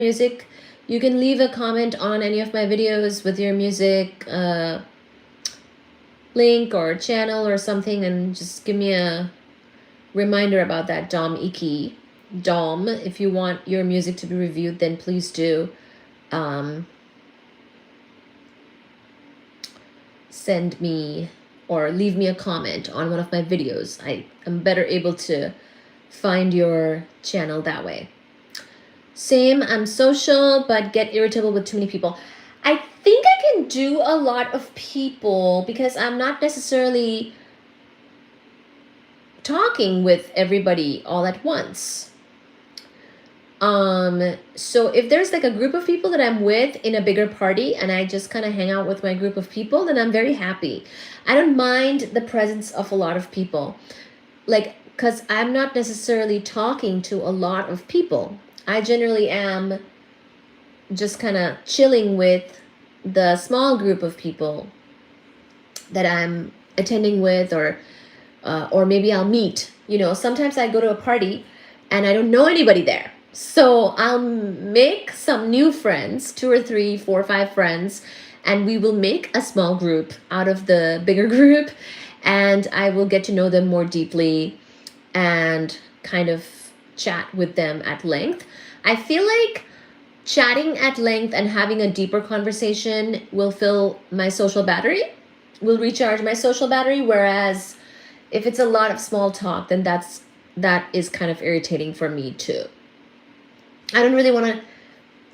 music, you can leave a comment on any of my videos with your music link or channel or something, and just give me a reminder about that, Dom Iki. Dom, if you want your music to be reviewed, then please do send me or leave me a comment on one of my videos. I am better able to find your channel that way. Same, I'm social, but get irritable with too many people. I think I can do a lot of people because I'm not necessarily talking with everybody all at once. So if there's like a group of people that I'm with in a bigger party and I just kind of hang out with my group of people, then I'm very happy. I don't mind the presence of a lot of people. Like, because I'm not necessarily talking to a lot of people. I generally am just kind of chilling with the small group of people that I'm attending with, or maybe I'll meet. You know, sometimes I go to a party and I don't know anybody there. So I'll make some new friends, 2 or 3, 4 or 5 friends, and we will make a small group out of the bigger group, and I will get to know them more deeply and kind of chat with them at length. I feel like chatting at length and having a deeper conversation will fill my social battery, will recharge my social battery, whereas if it's a lot of small talk, then that is kind of irritating for me too. I don't really want to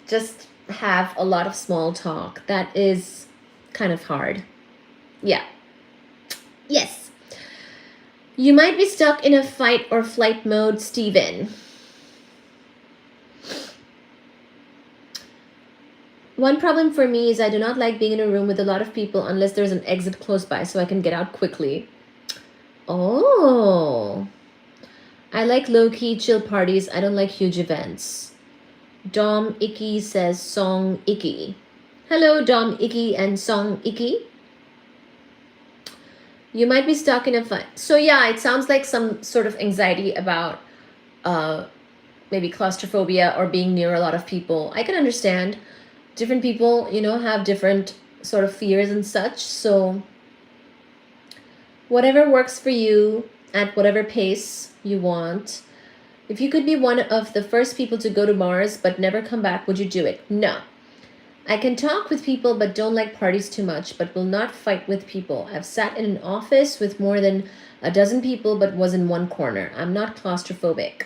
just have a lot of small talk. That is kind of hard. Yeah. Yes. You might be stuck in a fight or flight mode, Steven. One problem for me is I do not like being in a room with a lot of people unless there's an exit close by so I can get out quickly. Oh. I like low-key chill parties. I don't like huge events. Dom Iki says Song Iki. Hello, Dom Iki and Song Iki. You might be stuck in a fight. So yeah, it sounds like some sort of anxiety about maybe claustrophobia or being near a lot of people. I can understand. Different people, you know, have different sort of fears and such. So whatever works for you at whatever pace you want. If you could be one of the first people to go to Mars but never come back, would you do it? No. I can talk with people but don't like parties too much, but will not fight with people. I've sat in an office with more than a dozen people but was in one corner. I'm not claustrophobic.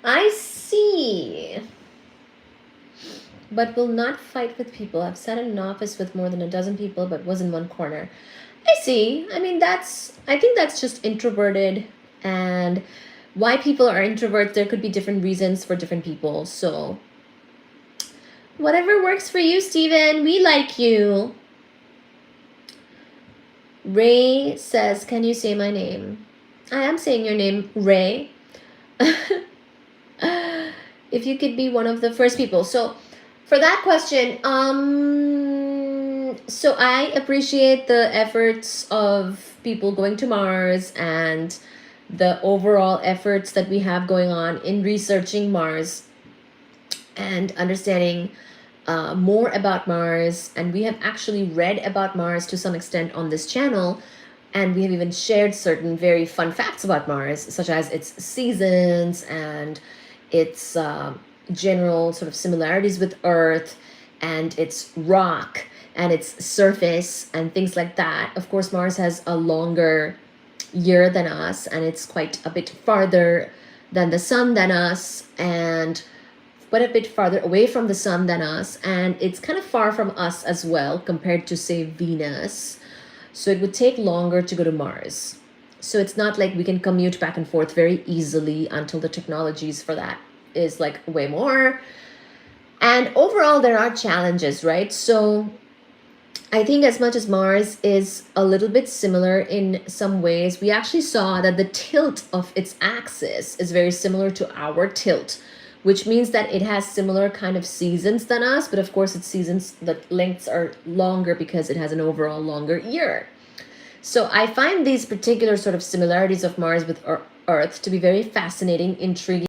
I see. But will not fight with people. I've sat in an office with more than a dozen people but was in one corner. I see. I mean, I think that's just introverted, and why people are introverts, there could be different reasons for different people. So whatever works for you, Steven, we like you. Ray says, can you say my name? I am saying your name, Ray. If you could be one of the first people. So for that question, so I appreciate the efforts of people going to Mars and the overall efforts that we have going on in researching Mars and understanding more about Mars. And we have actually read about Mars to some extent on this channel. And we have even shared certain very fun facts about Mars, such as its seasons and its general sort of similarities with Earth and its rock and its surface and things like that. Of course, Mars has a longer year than us, and it's quite a bit farther than the sun than us, and but a bit farther away from the sun than us, and it's kind of far from us as well compared to, say, Venus. So it would take longer to go to Mars. So it's not like we can commute back and forth very easily until the technologies for that is like way more. And overall, there are challenges, right? So I think as much as Mars is a little bit similar in some ways, we actually saw that the tilt of its axis is very similar to our tilt, which means that it has similar kind of seasons than us. But of course, its seasons, the lengths are longer because it has an overall longer year. So I find these particular sort of similarities of Mars with Earth to be very fascinating, intriguing,